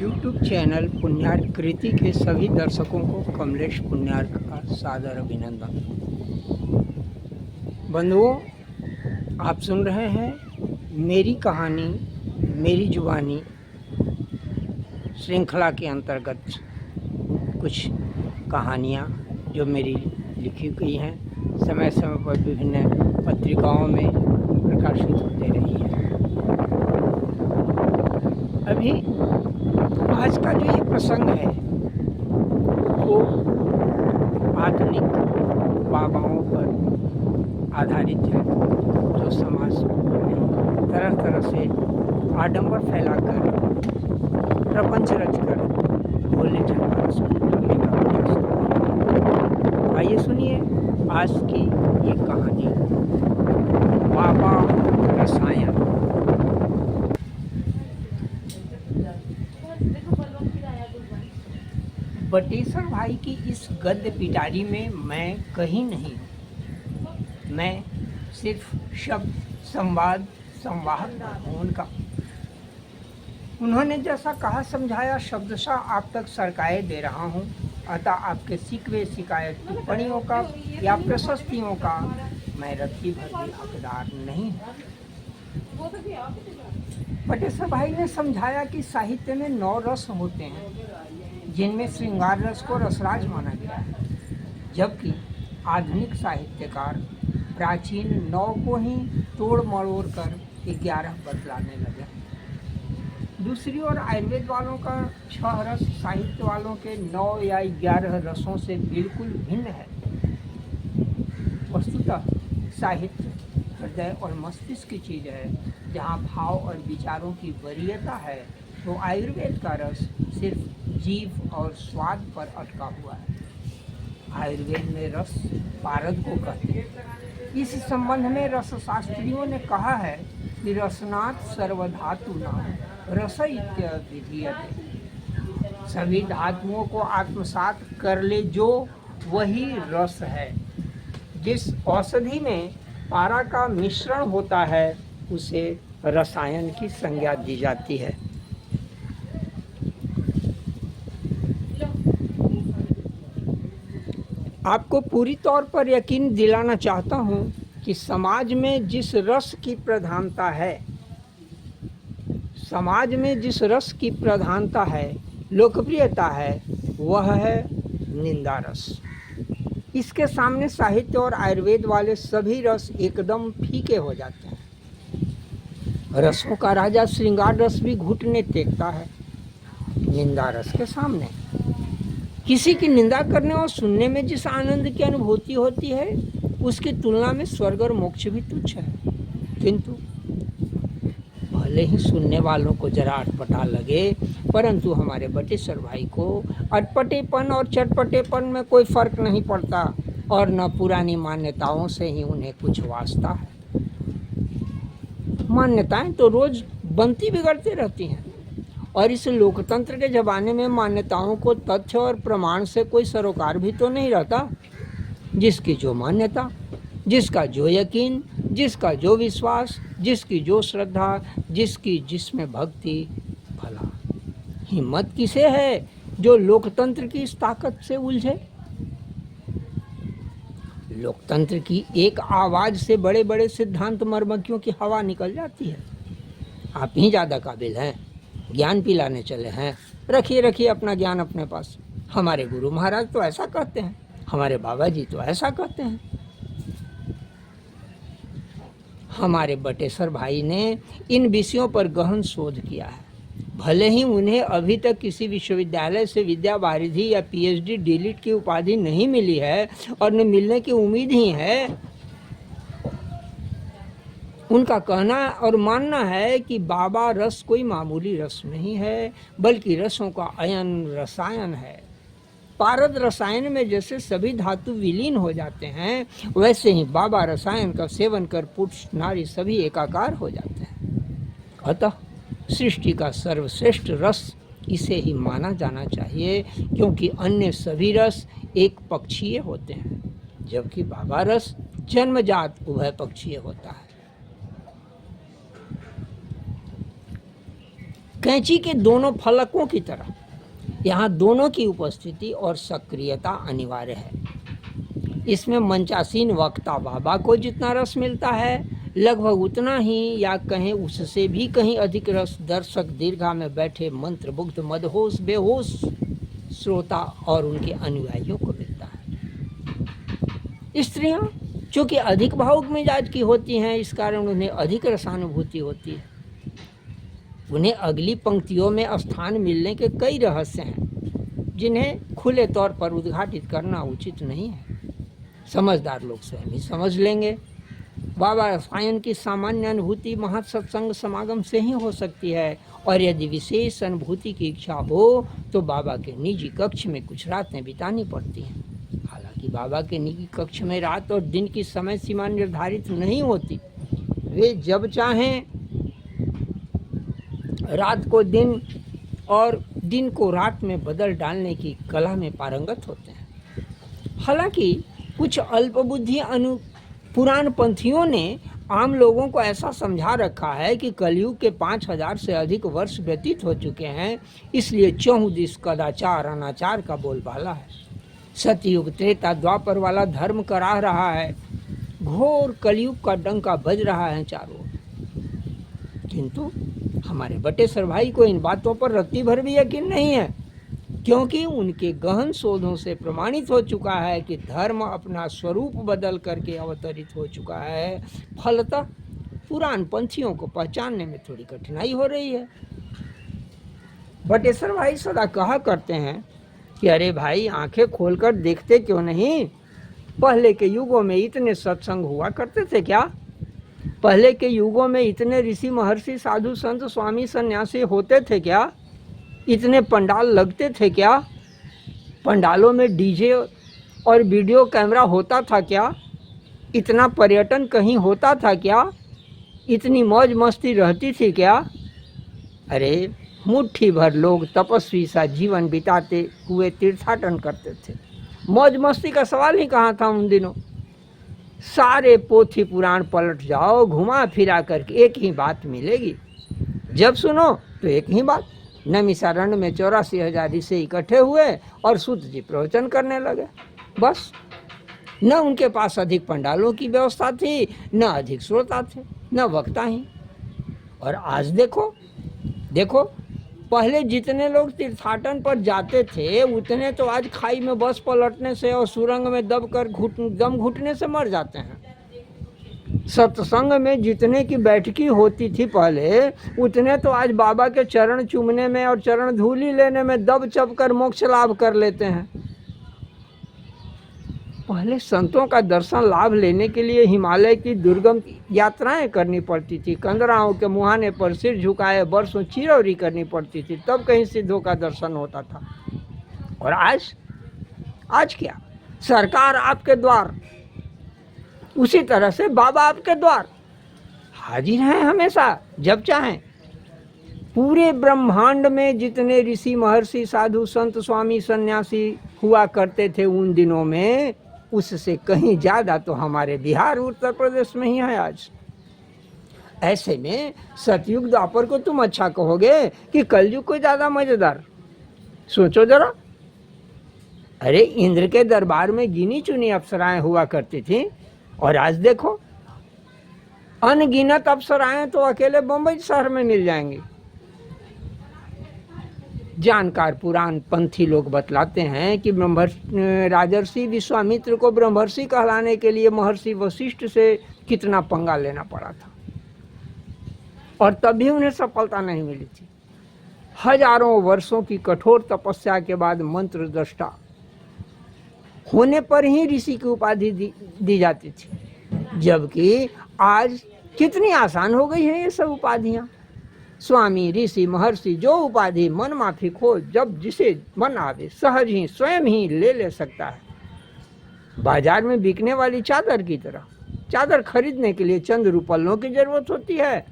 YouTube channel Punyark कृति के सभी दर्शकों को कमलेश पुण्यार्क का सादर अभिनंदन। बंधुओं, आप सुन रहे हैं मेरी कहानी मेरी जुबानी श्रृंखला के अंतर्गत कुछ कहानियाँ जो मेरी लिखी गई हैं, समय समय पर विभिन्न पत्रिकाओं में प्रकाशित होते रही हैं। अभी आज का जो ये प्रसंग है वो आधुनिक बाबाओं पर आधारित है, जो समाज में तरह तरह से आडंबर फैलाकर प्रपंच रचकर भोले जनमानस को करने का प्रयास करते हैं। आइए सुनिए आज की ये कहानी, बाबा रसायन। बटेश्वर भाई की इस गद्य पिटारी में मैं कहीं नहीं हूँ। मैं सिर्फ शब्द संवाहक हूँ उनका। उन्होंने जैसा कहा समझाया शब्दशः आप तक सरकाए दे रहा हूँ। अतः आपके सिकवे शिकायत टिप्पणियों का या प्रशस्तियों का मैं रत्ती भर भी हकदार नहीं हूँ। बटेश्वर भाई ने समझाया कि साहित्य में 9 रस होते हैं, जिनमें श्रृंगार रस को रसराज माना गया है, जबकि आधुनिक साहित्यकार प्राचीन 9 को ही तोड़ मरोड़ कर 11 बतलाने लगे। दूसरी ओर आयुर्वेद वालों का 6 रस साहित्य वालों के 9 या 11 रसों से बिल्कुल भिन्न है। वस्तुतः साहित्य हृदय और मस्तिष्क की चीज़ है। जहाँ भाव और विचारों की वरीयता है, तो आयुर्वेद का रस सिर्फ जीव और स्वाद पर अटका हुआ है। आयुर्वेद में रस पारद को कहते हैं। इस संबंध में रसशास्त्रियों ने कहा है कि रसनात् सर्वधातु नाम रस इत्यभिधीयते। सभी धातुओं को आत्मसात कर ले जो वही रस है। जिस औषधि में पारा का मिश्रण होता है उसे रसायन की संज्ञा दी जाती है। आपको पूरी तौर पर यकीन दिलाना चाहता हूँ कि समाज में जिस रस की प्रधानता है, लोकप्रियता है, वह है निंदा रस। इसके सामने साहित्य और आयुर्वेद वाले सभी रस एकदम फीके हो जाते हैं। रसों का राजा श्रृंगार रस भी घुटने टेकता है निंदा रस के सामने। किसी की निंदा करने और सुनने में जिस आनंद की अनुभूति होती है, उसकी तुलना में स्वर्ग और मोक्ष भी तुच्छ है। किंतु भले ही सुनने वालों को जरा अटपटा लगे, परंतु हमारे बटेश्वर भाई को अटपटेपन और चटपटेपन में कोई फर्क नहीं पड़ता, और न पुरानी मान्यताओं से ही उन्हें कुछ वास्ता है। मान्यताएं तो रोज बनती बिगड़ती रहती हैं, और इस लोकतंत्र के ज़माने में मान्यताओं को तथ्य और प्रमाण से कोई सरोकार भी तो नहीं रहता। जिसकी जो मान्यता, जिसका जो यकीन, जिसका जो विश्वास, जिसकी जो श्रद्धा, जिसकी जिसमें भक्ति, भला हिम्मत किसे है जो लोकतंत्र की इस ताकत से उलझे। लोकतंत्र की एक आवाज़ से बड़े बड़े सिद्धांत मर्मज्ञों की हवा निकल जाती है। आप ही ज़्यादा काबिल हैं, ज्ञान पिलाने चले हैं। रखिए अपना ज्ञान अपने पास। हमारे गुरु महाराज तो ऐसा कहते हैं, हमारे बाबा जी तो ऐसा कहते हैं। हमारे बटेश्वर भाई ने इन विषयों पर गहन शोध किया है। भले ही उन्हें अभी तक किसी विश्वविद्यालय से विद्या वारिधि या PhD डीलिट की उपाधि नहीं मिली है, और न मिलने की उम्मीद ही है। उनका कहना और मानना है कि बाबा रस कोई मामूली रस नहीं है, बल्कि रसों का अयन रसायन है। पारद रसायन में जैसे सभी धातु विलीन हो जाते हैं, वैसे ही बाबा रसायन का सेवन कर पुरुष नारी सभी एकाकार हो जाते हैं। अतः सृष्टि का सर्वश्रेष्ठ रस इसे ही माना जाना चाहिए, क्योंकि अन्य सभी रस एक पक्षीय होते हैं, जबकि बाबा रस जन्मजात उभय पक्षीय होता है। कैंची के दोनों फलकों की तरह यहाँ दोनों की उपस्थिति और सक्रियता अनिवार्य है। इसमें मंचासीन वक्ता बाबा को जितना रस मिलता है, लगभग उतना ही या कहें उससे भी कहीं अधिक रस दर्शक दीर्घा में बैठे मंत्रमुग्ध मदहोश बेहोश श्रोता और उनके अनुयायियों को मिलता है। स्त्रियां चूँकि अधिक भावुक मिजाज की होती हैं, इस कारण उन्हें अधिक रसानुभूति होती है। उन्हें अगली पंक्तियों में स्थान मिलने के कई रहस्य हैं जिन्हें खुले तौर पर उद्घाटित करना उचित नहीं है। समझदार लोग स्वयं ही समझ लेंगे। बाबा रसायन की सामान्य अनुभूति महासत्संग समागम से ही हो सकती है, और यदि विशेष अनुभूति की इच्छा हो तो बाबा के निजी कक्ष में कुछ रातें बितानी पड़ती हैं। हालांकि बाबा के निजी कक्ष में रात और दिन की समय सीमा निर्धारित नहीं होती। वे जब चाहें रात को दिन और दिन को रात में बदल डालने की कला में पारंगत होते हैं। हालांकि कुछ अल्पबुद्धि पुराण पंथियों ने आम लोगों को ऐसा समझा रखा है कि कलयुग के 5000 से अधिक वर्ष व्यतीत हो चुके हैं, इसलिए चहुदिश कदाचार अनाचार का बोलबाला है। सतयुग त्रेता द्वापर वाला धर्म कराह रहा है, घोर कलयुग का डंका बज रहा है चारों ओर। किंतु हमारे बटेसर भाई को इन बातों पर रत्ती भर भी यकीन नहीं है, क्योंकि उनके गहन शोधों से प्रमाणित हो चुका है कि धर्म अपना स्वरूप बदल करके अवतरित हो चुका है। फलतः पुराण पंथियों को पहचानने में थोड़ी कठिनाई हो रही है। बटेसर भाई सदा कहा करते हैं कि अरे भाई, आंखें खोलकर देखते क्यों नहीं? पहले के युगों में इतने सत्संग हुआ करते थे क्या? पहले के युगों में इतने ऋषि महर्षि साधु संत स्वामी सन्यासी होते थे क्या? इतने पंडाल लगते थे क्या? पंडालों में डीजे और वीडियो कैमरा होता था क्या? इतना पर्यटन कहीं होता था क्या? इतनी मौज मस्ती रहती थी क्या? अरे मुट्ठी भर लोग तपस्वी सा जीवन बिताते हुए तीर्थाटन करते थे। मौज मस्ती का सवाल ही कहाँ था उन दिनों। सारे पोथी पुराण पलट जाओ, घुमा फिरा करके एक ही बात मिलेगी। जब सुनो तो एक ही बात। नैमिषारण्य में 84,000 ऋषि इकट्ठे हुए और सूत जी प्रवचन करने लगे। बस, न उनके पास अधिक पंडालों की व्यवस्था थी, न अधिक श्रोता थे, न वक्ता ही। और आज देखो, पहले जितने लोग तीर्थाटन पर जाते थे उतने तो आज खाई में बस पलटने से और सुरंग में दबकर दम घुटने से मर जाते हैं। सत्संग में जितने की बैठकी होती थी पहले, उतने तो आज बाबा के चरण चूमने में और चरण धूली लेने में दब चब कर मोक्ष लाभ कर लेते हैं। पहले संतों का दर्शन लाभ लेने के लिए हिमालय की दुर्गम यात्राएं करनी पड़ती थी। कंदराओं के मुहाने पर सिर झुकाए बरसों चिरौरी करनी पड़ती थी, तब कहीं सिद्धों का दर्शन होता था। और आज क्या? सरकार आपके द्वार, उसी तरह से बाबा आपके द्वार हाजिर हैं हमेशा, जब चाहें। पूरे ब्रह्मांड में जितने ऋषि महर्षि साधु संत स्वामी सन्यासी हुआ करते थे उन दिनों में, उससे कहीं ज़्यादा तो हमारे बिहार उत्तर प्रदेश में ही है आज। ऐसे में सतयुग द्वापर को तुम अच्छा कहोगे कि कलयुग को ज़्यादा मज़ेदार? सोचो जरा। अरे इंद्र के दरबार में गिनी चुनी अप्सराएं हुआ करती थी, और आज देखो अनगिनत अप्सराएं तो अकेले बम्बई शहर में मिल जाएंगी। जानकार पुराण पंथी लोग बतलाते हैं कि राजर्षि विश्वामित्र को ब्रह्मर्षि कहलाने के लिए महर्षि वशिष्ठ से कितना पंगा लेना पड़ा था, और तभी उन्हें सफलता नहीं मिली थी। हजारों वर्षों की कठोर तपस्या के बाद मंत्र दृष्टा होने पर ही ऋषि की उपाधि दी जाती थी, जबकि आज कितनी आसान हो गई है ये सब उपाधियां। स्वामी ऋषि महर्षि जो उपाधि मन माफी हो, जब जिसे मन आवे सहज ही स्वयं ही ले सकता है। बाजार में बिकने वाली चादर की तरह चादर खरीदने के लिए चंद रुपयों की जरूरत होती है,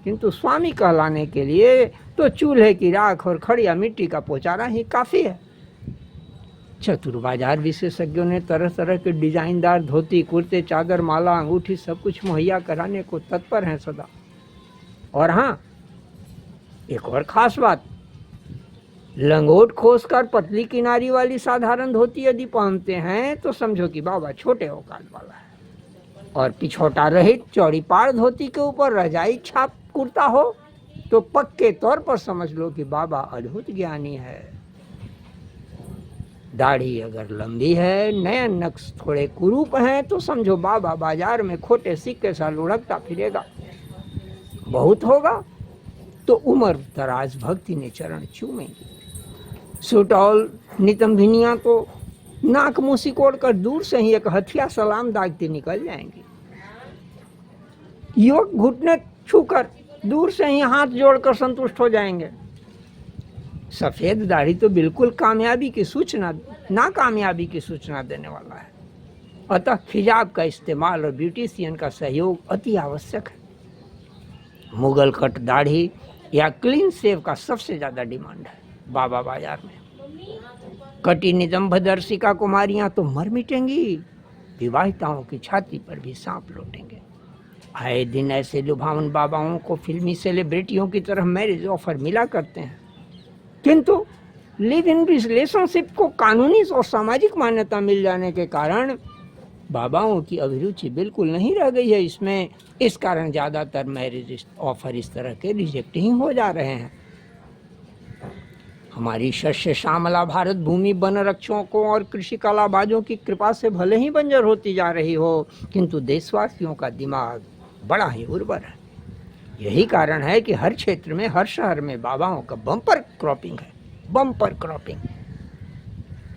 किंतु स्वामी कहलाने के लिए तो चूल्हे की राख और खड़िया मिट्टी का पोचारा ही काफ़ी है। चतुर बाजार विशेषज्ञों ने तरह तरह के डिजाइनदार धोती कुर्ते चादर माला अंगूठी सब कुछ मुहैया कराने को तत्पर हैं सदा। और हाँ, एक और खास बात, लंगोट खोसकर पतली किनारी वाली साधारण धोती यदि पहनते हैं तो समझो कि बाबा छोटे औकात वाला है, और पिछोटा रहित चौड़ी पाड़ धोती के ऊपर रजाई छाप कुर्ता हो तो पक्के तौर पर समझ लो कि बाबा अद्भुत ज्ञानी है। दाढ़ी अगर लंबी है, नयन नक्श थोड़े कुरूप हैं तो समझो बाबा बाजार में खोटे सिक्के सा लुढ़कता फिरेगा। बहुत होगा तो उम्र दराज भक्ति ने चरण चूमेंगी। सुटौल नितंभिनियां तो नाक मुंह सिकोड़ कर दूर से ही एक हथिया सलाम दागती निकल जाएंगी। युवक घुटने छूकर दूर से ही हाथ जोड़कर संतुष्ट हो जाएंगे। सफेद दाढ़ी तो बिल्कुल कामयाबी की सूचना, नाकामयाबी की सूचना देने वाला है। अतः खिजाब का इस्तेमाल और ब्यूटिशियन का सहयोग अति आवश्यक है। मुगल कट दाढ़ी या क्लीन शेव का सबसे ज्यादा डिमांड है बाबा बाजार में। कटी निदंभदर्शिका कुमारियां तो मर मिटेंगी, विवाहिताओं की छाती पर भी सांप लौटेंगे। आए दिन ऐसे लुभावन बाबाओं को फिल्मी सेलिब्रिटियों की तरह मैरिज ऑफर मिला करते हैं, किंतु लिव इन रिलेशनशिप को कानूनी और सामाजिक मान्यता मिल जाने के कारण बाबाओं की अभिरुचि बिल्कुल नहीं रह गई है इसमें। इस कारण ज़्यादातर मैरिज ऑफर इस तरह के रिजेक्ट ही हो जा रहे हैं। हमारी शस्य श्यामला भारत भूमि वन रक्षकों और कृषि कलाबाजों की कृपा से भले ही बंजर होती जा रही हो, किंतु देशवासियों का दिमाग बड़ा ही उर्वर है। यही कारण है कि हर क्षेत्र में, हर शहर में बाबाओं का बम्पर क्रॉपिंग है, बम्पर क्रॉपिंग।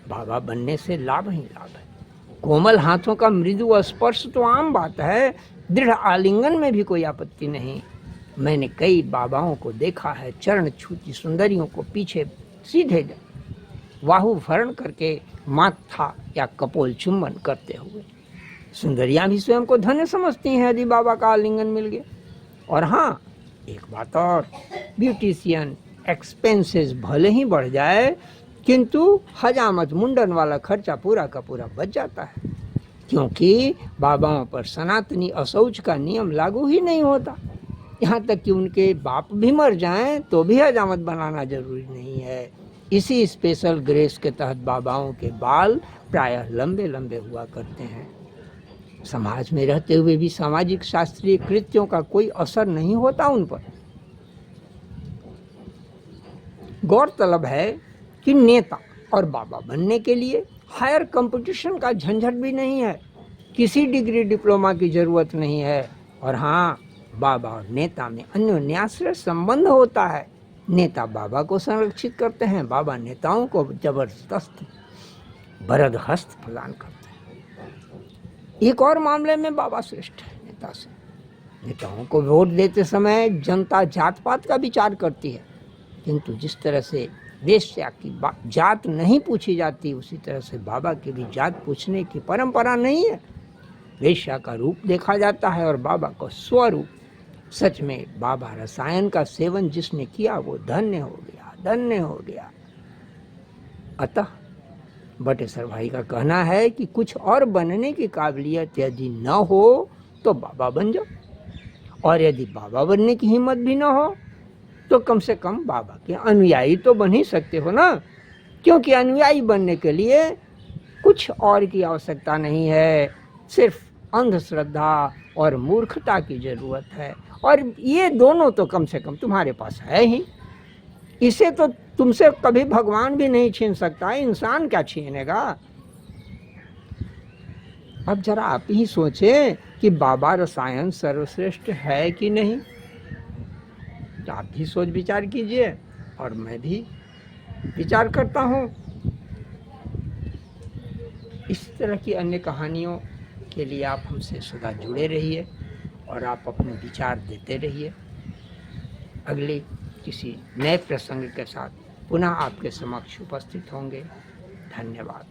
बाबा बनने से लाभ ही लाभ है। कोमल हाथों का मृदु स्पर्श तो आम बात है, दृढ़ आलिंगन में भी कोई आपत्ति नहीं। मैंने कई बाबाओं को देखा है चरण छूती सुंदरियों को पीछे सीधे बाहु फरण करके माथा या कपोल चुम्बन करते हुए। सुंदरियां भी स्वयं को धन्य समझती हैं यदि बाबा का आलिंगन मिल गया। और हाँ, एक बात और, ब्यूटिशियन एक्सपेंसेस भले ही बढ़ जाए, किंतु हजामत मुंडन वाला खर्चा पूरा का पूरा बच जाता है, क्योंकि बाबाओं पर सनातनी अशौच का नियम लागू ही नहीं होता। यहाँ तक कि उनके बाप भी मर जाएं तो भी हजामत बनाना जरूरी नहीं है। इसी स्पेशल ग्रेस के तहत बाबाओं के बाल प्रायः लंबे लंबे हुआ करते हैं। समाज में रहते हुए भी सामाजिक शास्त्रीय कृत्यों का कोई असर नहीं होता उन पर। गौरतलब है कि नेता और बाबा बनने के लिए हायर कंपटीशन का झंझट भी नहीं है, किसी डिग्री डिप्लोमा की जरूरत नहीं है। और हाँ, बाबा और नेता में अन्योन्याश्रय संबंध होता है। नेता बाबा को संरक्षित करते हैं, बाबा नेताओं को जबरदस्त बरद हस्त प्रदान करते हैं। एक और मामले में बाबा श्रेष्ठ है नेता से। नेताओं को वोट देते समय जनता जात पात का विचार करती है, किंतु जिस तरह से वेश्या की जात नहीं पूछी जाती, उसी तरह से बाबा की भी जात पूछने की परंपरा नहीं है। वेश्या का रूप देखा जाता है और बाबा का स्वरूप। सच में बाबा रसायन का सेवन जिसने किया वो धन्य हो गया, धन्य हो गया। अतः बटेसर भाई का कहना है कि कुछ और बनने की काबिलियत यदि न हो तो बाबा बन जाओ, और यदि बाबा बनने की हिम्मत भी न हो तो कम से कम बाबा के अनुयायी तो बन ही सकते हो ना, क्योंकि अनुयायी बनने के लिए कुछ और की आवश्यकता नहीं है, सिर्फ अंधश्रद्धा और मूर्खता की जरूरत है। और ये दोनों तो कम से कम तुम्हारे पास है ही। इसे तो तुमसे कभी भगवान भी नहीं छीन सकता, इंसान क्या छीनेगा। अब जरा आप ही सोचें कि बाबा रसायन सर्वश्रेष्ठ है कि नहीं। तो आप भी सोच विचार कीजिए और मैं भी विचार करता हूँ। इस तरह की अन्य कहानियों के लिए आप हमसे सदा जुड़े रहिए और आप अपने विचार देते रहिए। अगले किसी नए प्रसंग के साथ पुनः आपके समक्ष उपस्थित होंगे। धन्यवाद।